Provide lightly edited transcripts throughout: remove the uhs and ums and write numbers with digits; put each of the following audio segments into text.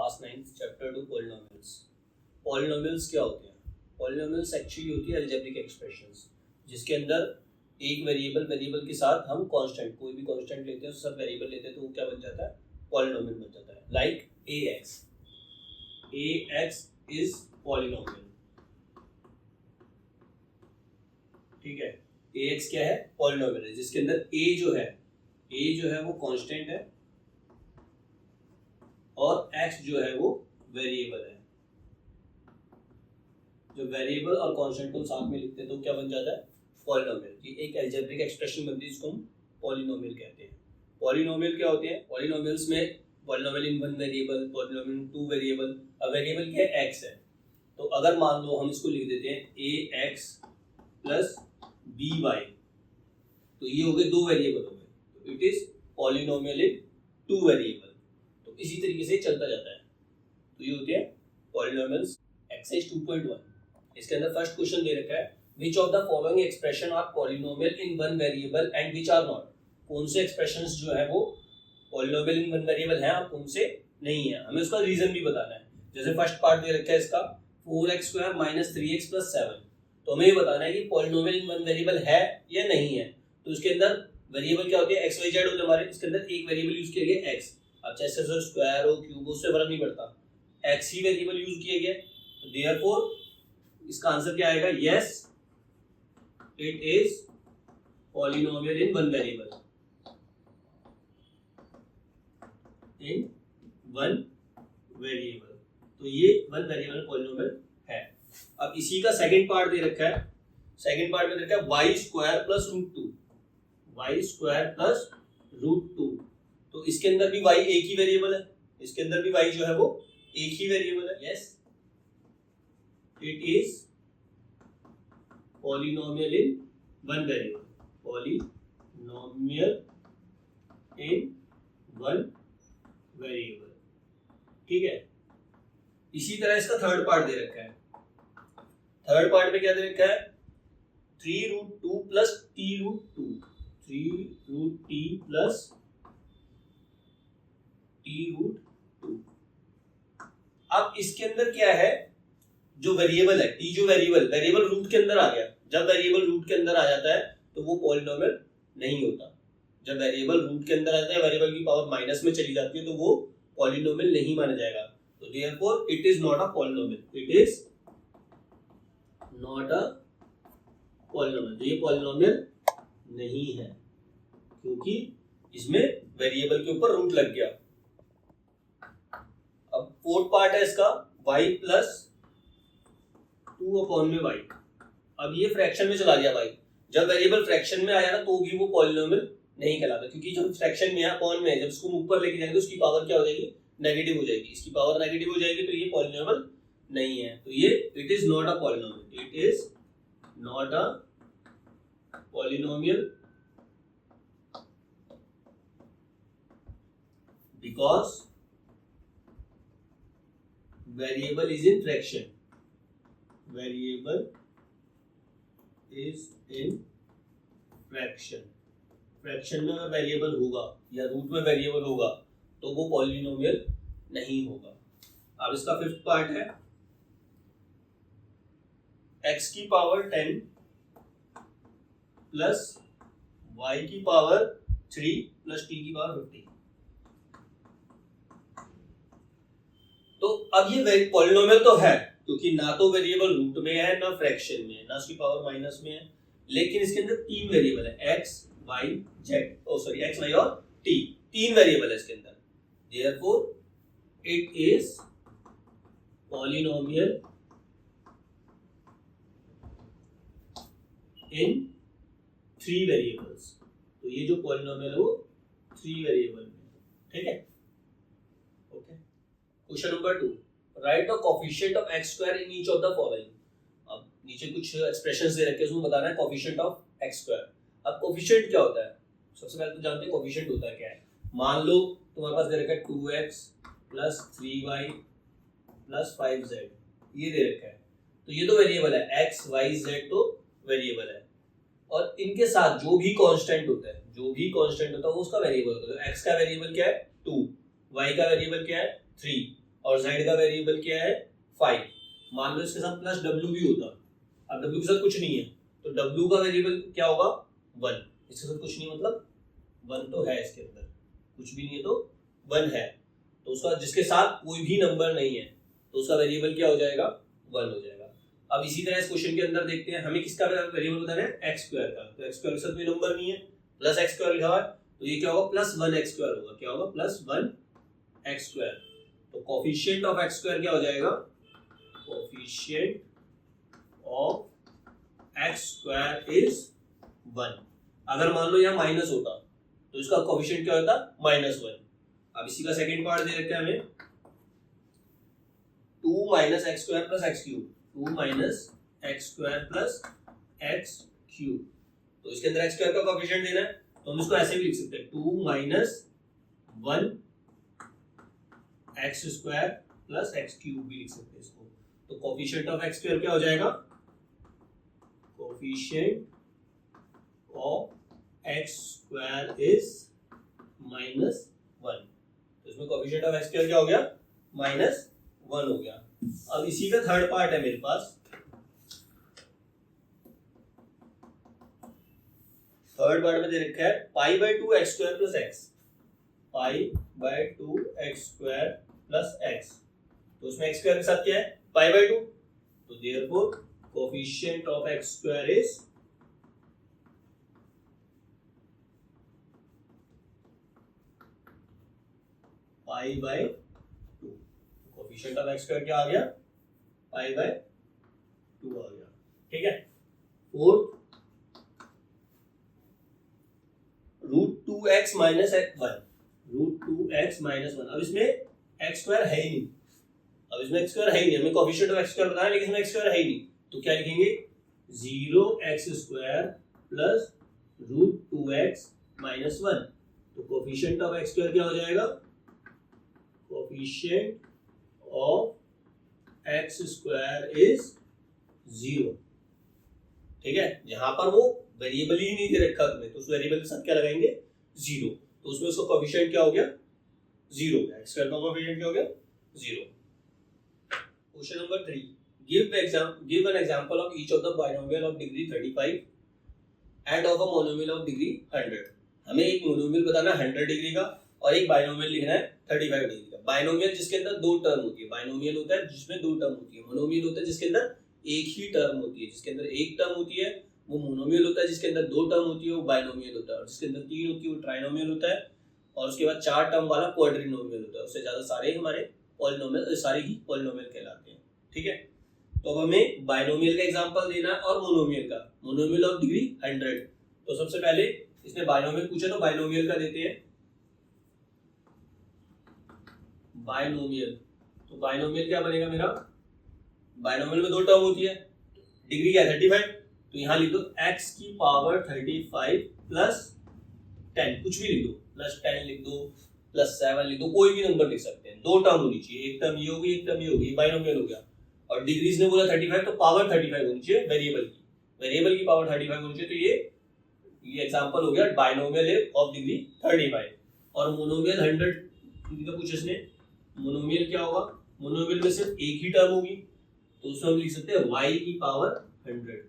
Class 9 chapter 2 polynomials. Polynomials क्या होते हैं? पॉलिनोमियल्स एक्चुअली होती है अलजेब्रिक एक्सप्रेशंस, जिसके अंदर एक वेरिएबल के साथ हम कांस्टेंट, कोई भी कांस्टेंट लेते हैं, सब वेरिएबल लेते हैं, तो वो क्या बन जाता है? पॉलिनोमियल बन जाता है। Like ax is polynomial. ठीक है, ax क्या है? पॉलिनोमियल है, जिसके अंदर a जो है वो कांस्टेंट है और x जो है वो वेरिएबल है। जब वेरिएबल और कांस्टेंट को साथ में लिखते हैं तो क्या बन जाता है? पॉलिनोमियल। ये एक अलजेब्रिक एक्सप्रेशन बनती है जिसको हम पॉलिनोमियल कहते हैं। पॉलिनोमियल क्या होते हैं? पॉलिनोमियल्स में polynomial in one variable, polynomial in two variable. अब वेरिएबल क्या है? x है। तो अगर मान लो हम इसको लिख देते हैं ax प्लस by, तो ये हो गए दो वेरिएबल हो गए, तो it is polynomial in two variable. तो इसी तरीके से चलता जाता है। तो ये होते हैं पॉलिनोमियल्स। एक्सरसाइज 2.1 इसके अंदर फर्स्ट क्वेश्चन दे रखा है, which of the following expression are polynomial in one variable and which are not. कौन से एक्सप्रेशंस जो है वो पॉलिनोमियल इन वन वेरिएबल हैं और कौन से नहीं है, हमें उसका रीजन भी बताना है। जैसे फर्स्ट पार्ट दे रखा है इसका 4x² - 3x + 7, तो हमें ये बताना है कि पॉलिनोमियल इन वन वेरिएबल है या नहीं है। तो इसके अंदर वेरिएबल क्या होती है? x y z होते हैं हमारे। इसके अंदर एक वेरिएबल यूज किया गया x। अब चाहे इसका स्क्वायर हो, क्यूब हो, उससे फर्क नहीं पड़ता, x ही वेरिएबल यूज किया गया। तो देयरफॉर इसका आंसर क्या आएगा? Yes, it is polynomial in one variable. In one variable, तो ये वन वेरिएबल पॉलिनोमियल है। अब इसी का सेकंड पार्ट दे रखा है। सेकंड पार्ट में दे रखा है y² + √2, y² + √2। तो इसके अंदर भी y एक ही वेरिएबल है, इसके अंदर भी y जो है वो एक ही वेरिएबल है। Yes, it is polynomial in one variable, polynomial in one variable. ठीक है, इसी तरह इसका थर्ड पार्ट दे रखा है। थर्ड पार्ट में क्या दे रखा है? 3√2 + t√2, 3√t + t√2। अब इसके अंदर क्या है? जो वेरिएबल है t, जो वेरिएबल रूट के अंदर आ गया। जब वेरिएबल रूट के अंदर आ जाता है तो वो पॉलिनोमियल नहीं होता। जब वेरिएबल रूट के अंदर आता है, वेरिएबल की पावर माइनस में चली जाती है, तो वो पॉलिनोमियल नहीं माना जाएगा। तो therefore it is not a polynomial, it is not a polynomial. तो ये पॉलिनोमियल नहीं है क्योंकि इसमें वेरिएबल के ऊपर रूट लग गया। अब फोर्थ पार्ट है इसका y + 2/y। अब ये फ्रैक्शन में चला गया y। जब वेरिएबल फ्रैक्शन में आया ना तो भी वो पॉलिनोमियल नहीं कहलाता, क्योंकि जब फ्रैक्शन में है, अपॉन में है, जब इसको ऊपर लेके जाएंगे तो उसकी पावर क्या हो जाएगी? नेगेटिव हो जाएगी। इसकी पावर नेगेटिव हो जाएगी, तो ये पॉलिनोमियल नहीं है। तो ये it is not a polynomial, it is not a polynomial because variable is in fraction, variable is in fraction. Fraction में अगर वेरिएबल होगा या रूट में वेरिएबल होगा तो वो पॉलिनोमियल नहीं होगा। अब इसका फिफ्थ पार्ट है x की पावर 10 प्लस y की पावर 3 प्लस t की पावर 50। तो अब ये पॉलिनोमियल तो है क्योंकि ना तो वेरिएबल रूट में है, ना फ्रैक्शन में है, ना उसकी पावर माइनस में है, लेकिन इसके अंदर तीन वेरिएबल है, x y z, x y और t, तीन वेरिएबल है इसके अंदर। Therefore it is polynomial in 3 variables. तो ये जो पॉलिनोमियल है वो 3 वेरिएबल में। ठीक है, okay. Question number 2, right the coefficient of x² in each of the following. अब नीचे कुछ एक्सप्रेशंस दे रखे हैं, उसमें बताना है कोएफिशिएंट ऑफ x²। अब कोएफिशिएंट क्या होता है? सबसे पहले तो जानते हैं कोएफिशिएंट होता है क्या है। मान लो तुम्हारे पास दे रखा है 2x + 3y + 5z, ये दे रखा है। तो ये तो वेरिएबल है, x y z तो वेरिएबल है, और इनके साथ जो भी कांस्टेंट होता है, वो उसका वेरिएबल होता है। x का वेरिएबल क्या है? 2, y का वेरिएबल क्या है? 3, और z का वेरिएबल क्या है 5। मान लो इसके साथ प्लस w भी होता, अब w के साथ कुछ नहीं है तो w का वेरिएबल क्या होगा 1, इसके साथ कुछ नहीं मतलब 1 तो है, इसके अंदर कुछ भी नहीं है तो 1 है, तो उसका जिसके साथ कोई भी नंबर नहीं है तो उसका वेरिएबल क्या हो जाएगा 1 हो जाएगा। अब इसी तरह इस क्वेश्चन के अंदर देखते हैं, हमें किसका वेरिएबल बताना है x स्क्वायर का, तो x स्क्वायर के साथ कोई नंबर नहीं है, प्लस x स्क्वायर लिखा हुआ है तो ये क्या होगा प्लस 1x स्क्वायर होगा, क्या होगा प्लस 1x स्क्वायर। तो कोफिशिएंट ऑफ x स्क्वायर क्या हो जाएगा, coefficient of x square is 1। अगर मान लो यहाँ माइनस होता तो इसका कोफिशिएंट क्या होता -1। अब इसी का सेकंड पार्ट दे रखा है हमें 2 minus x square plus x cube, 2 minus x square plus x cube, तो इसके अंदर एक्स स्क्वायर का कोफिशिएंट देना है तो हम इसको ऐसे भी लिख सकते हैं 2 minus 1 x square plus x cube भी लिख सकते हैं इसको। तो कोफिशिएंट ऑफ एक्स स्क्वायर क्या हो जाएगा, coefficient of x square is -1, तो इसमें कोफिशिएंट ऑफ एक्स स्क्वायर क्या हो गया -1 हो गया। अब इसी का थर्ड पार्ट है मेरे पास, थर्ड पार्ट में दे रखा है π/2 x square plus x, π/2 x square plus x, तो उसमें x स्क्वायर के साथ क्या है π/2, तो therefore coefficient of x square is π/2, coefficient of x square क्या आ गया π/2 आ गया, ठीक है। Fourth √2x minus 1, √2x minus 1, अब इसमें x स्क्वायर है ही नहीं, अब इसमें x स्क्वायर है ही नहीं, हमें कोफिशिएंट ऑफ x स्क्वायर बताना है लेकिन इसमें x स्क्वायर है ही नहीं, तो क्या लिखेंगे 0x square plus √2x minus 1, तो कोफिशिएंट ऑफ x स्क्वायर क्या हो जाएगा, coefficient of x square is 0, ठीक है। जहां पर वो वेरिएबल ही नहीं दे रखा तुम्हें तो उस वेरिएबल के साथ क्या लगाएंगे 0, तो उसमें उसका कोफिशिएंट क्या हो गया 0 हो गया, x स्क्वायर का कोफिशिएंट क्या हो गया 0। Question number 3, give an example of each of the binomial of degree 35 and of a monomial of degree 100। हमें एक मोनोमियल बताना है 100 डिग्री का और एक बाइनोमियल लिखना है 35 डिग्री का। बाइनोमियल जिसके अंदर दो टर्म होती है, बाइनोमियल होता है जिसमें दो टर्म होती है, मोनोमियल होता है जिसके अंदर एक ही टर्म होती है, जिसके अंदर एक टर्म होती है वो मोनोमियल होता है, जिसके अंदर दो टर्म होती है वो बाइनोमियल होता है, और जिसके अंदर तीन होती है वो ट्राइनोमियल होता है, और उसके बाद चार टर्म वाला क्वाड्रिनोमियल होता है, उससे ज्यादा सारे हमारे पॉलिनोमियल, सारे ही पॉलिनोमियल कहलाते हैं, ठीक है। तो अब हमें बाइनोमियल का एग्जांपल देना है और मोनोमियल का, मोनोमियल ऑफ डिग्री 100। तो सबसे पहले इसने बाइनोमियल पूछा तो बाइनोमियल का देते हैं, बाइनोमियल, तो बाइनोमियल क्या बनेगा मेरा, बाइनोमियल में दो टर्म होती है, डिग्री क्या है 35, तो यहां लिख दो x की पावर 35 प्लस 10, कुछ भी लिख दो, प्लस 10 लिख दो, प्लस 7 लिख दो, कोई भी नंबर लिख सकते हैं, दो टर्म होनी चाहिए, एक टर्म ये होगी एक टर्म ये होगी, बाइनोमियल हो गया। और डिग्रीज ने बोला 35 तो पावर 35 होनी चाहिए वेरिएबल की पावर 35 होनी चाहिए, तो ये एग्जांपल हो गया बाइनोमियल ऑफ डिग्री 35। और मोनोमियल 100 डिग्री का पूछा इसने, मोनोमियल क्या होगा, मोनोमियल में सिर्फ एक ही टर्म होगी तो उसमें हम लिख सकते हैं y की पावर 100,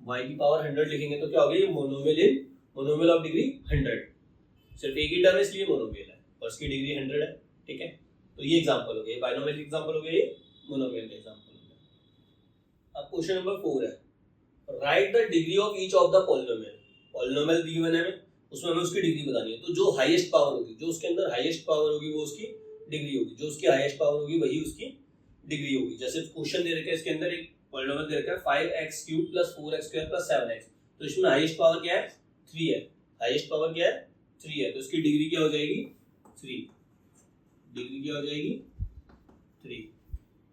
y की पावर 100 लिखेंगे तो क्या हो गया, ये मोनोमियल ऑफ डिग्री 100, सिर्फ एक ही टर्म है इसलिए मोनोमियल है और इसकी डिग्री 100 है, ठीक है। तो ये एग्जांपल हो गया, बाइनोमियल का एग्जांपल हो गया, ये मोनोमियल का एग्जांपल हो गया। अब क्वेश्चन नंबर 4 है, right the degree of each of the polynomial, polynomial दी हुई है उसमें हमें उसकी डिग्री बतानी है, तो जो हाईएस्ट पावर होगी, जो उसके अंदर हाईएस्ट पावर होगी वो उसकी डिग्री होगी, जो उसकी हाईएस्ट पावर होगी वही उसकी डिग्री होगी। जैसे क्वेश्चन दे रखा है इसके अंदर एक पॉलिनोमियल दे रखा है 5x³ + 4x² + 7x, तो इसमें हाईएस्ट पावर क्या है 3 है, हाईएस्ट पावर क्या है 3 है, तो इसकी डिग्री क्या हो जाएगी 3, डिग्री क्या हो जाएगी 3।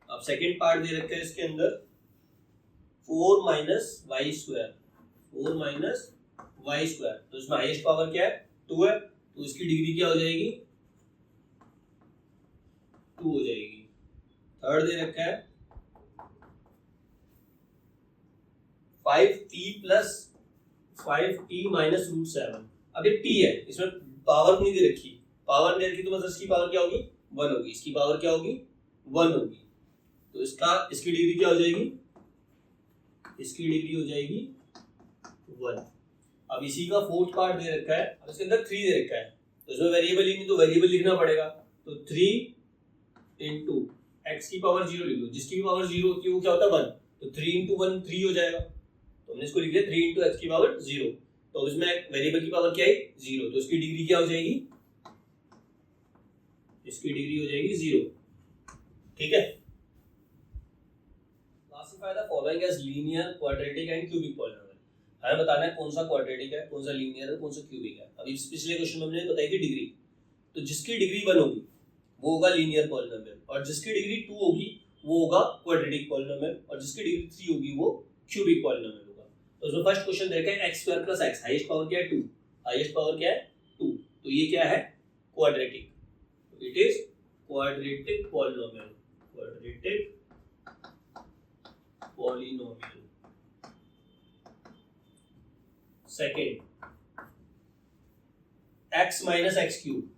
अब सेकंड पार्ट दे रखा है इसके अंदर 4 - y², 4 - y², तो इसमें हाईएस्ट पावर क्या है 2 है, तो इसकी डिग्री क्या हो जाएगी 2 हो जाएगी। थर्ड दे रखा है 5t + 5t - √7, अब ये t है, इसमें पावर नहीं दे रखी, पावर दे रखी तो मतलब इसकी पावर क्या होगी 1 होगी, इसकी पावर क्या होगी 1 होगी, तो इसकी डिग्री क्या हो जाएगी, इसकी डिग्री हो जाएगी 1। अब इसी का फोर्थ पार्ट दे रखा है, अब इसके अंदर 3 दे रखा है, तो इसमें वेरिएबल ही नहीं, तो वेरिएबल लिखना पड़ेगा। तो 3 इंटू एक्स की पावर 0 लिख लो, जिसकी भी पावर 0 होती है वो क्या होता है 1, तो 3 इंटू 1 3 हो जाएगा, तो हमने इसको लिख लिया 3 इंटू एक्स की पावर 0। तो इसमें वेरिएबल की पावर क्या है 0, तो इसकी डिग्री क्या हो जाएगी, इसकी डिग्री हो जाएगी 0। ठीक है, classify the following as linear, quadratic and cubic polynomial. हमें बताना है कौन सा क्वाड्रेटिक है, कौन सा लीनियर है, कौन सा क्यूबिक है। अभी पिछले क्वेश्चन में हमने बताई थी डिग्री, तो जिसकी डिग्री 1 होगी वो होगा लीनियर पॉलिनोमियल, और जिसकी डिग्री 2 होगी वो होगा क्वाड्रेटिक पॉलिनोमियल, और जिसकी डिग्री 3 होगी वो क्यूबिक पॉलिनोमियल होगा। तो जो फर्स्ट क्वेश्चन देखा है x square plus x, highest power क्या है 2, हाईएस्ट पावर क्या है 2, तो ये क्या है quadratic, it is quadratic polynomial, quadratic polynomial. Second x minus x cube,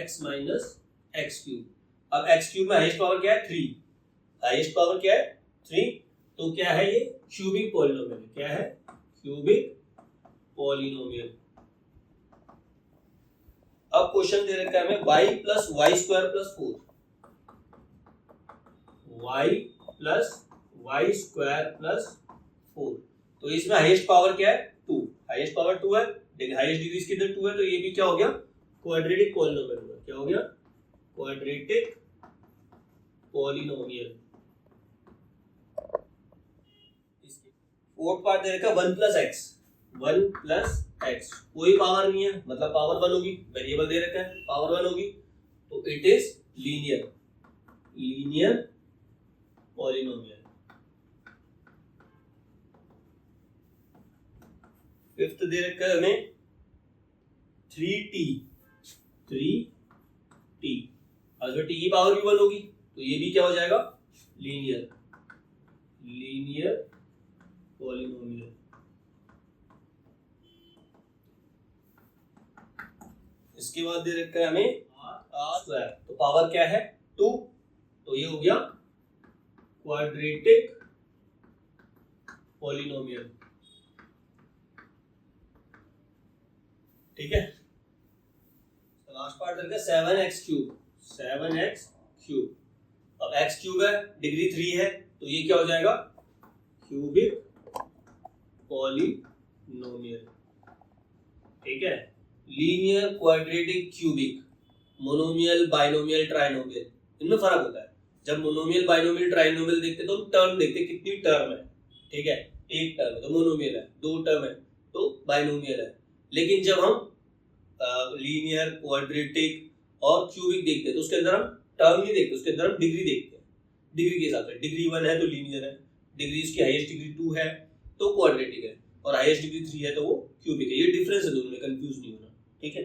x minus x cube, अब x क्यूब में हाईएस्ट पावर क्या है 3, हाईएस्ट पावर क्या है 3, तो क्या है ये क्यूबिक पॉलिनोमियल, क्या है क्यूबिक पॉलिनोमियल। अब क्वेश्चन दे रखा है हमें y plus y square plus 4, y plus y square plus 4, तो इसमें हाईएस्ट पावर क्या है 2, हाईएस्ट पावर 2 है, हाईएस्ट डिग्री इसके अंदर 2 है, तो ये भी क्या हो गया क्वाड्रेटिक पॉलिनोमियल हो गया, क्या हो गया क्वाड्रेटिक पॉलिनोमियल। फोर्थ पार्ट दे रखा 1 प्लस एक्स, 1 प्लस एक्स, कोई पावर नहीं है मतलब पावर 1 होगी, वेरिएबल दे रखा है पावर 1 होगी, तो it is linear, linear polynomial. Fifth दे रखा है हमें 3t, 3t, अगर t की पावर भी 1 होगी तो ये भी क्या हो जाएगा लीनियर, लीनियर पॉलिनोमियल। इसके बाद दे रखा है हमें r स्क्वायर, तो पावर क्या है 2, तो ये हो गया क्वाड्रेटिक पॉलिनोमियल। ठीक है, लास्ट पार्ट दे रखा है 7x क्यूब, 7x क्यूब, अब x क्यूब है डिग्री 3 है, तो ये क्या हो जाएगा क्यूबिक पॉलिनोमियल। ठीक है, linear, quadratic, cubic, monomial, binomial, trinomial, इनमें फर्क होता है। जब मोनोमियल, बाइनोमियल, ट्राइनोमियल देखते तो हम टर्म देखते कितनी टर्म है, ठीक है, एक टर्म है तो मोनोमियल है, 2 टर्म है तो बाइनोमियल है। लेकिन जब हम लीनियर, क्वाड्रेटिक और क्यूबिक देखते हैं तो उसके अंदर हम टर्म नहीं देखते, उसके अंदर हम डिग्री देखते हैं, डिग्री के हिसाब से। डिग्री 1 है तो लीनियर है, डिग्री इसकी हाईएस्ट डिग्री 2 है तो क्वाड्रेटिक है, और हाईएस्ट डिग्री 3 है तो वो क्यूबिक है। ये डिफरेंस है दोनों में, कंफ्यूज नहीं होना। ठीक है।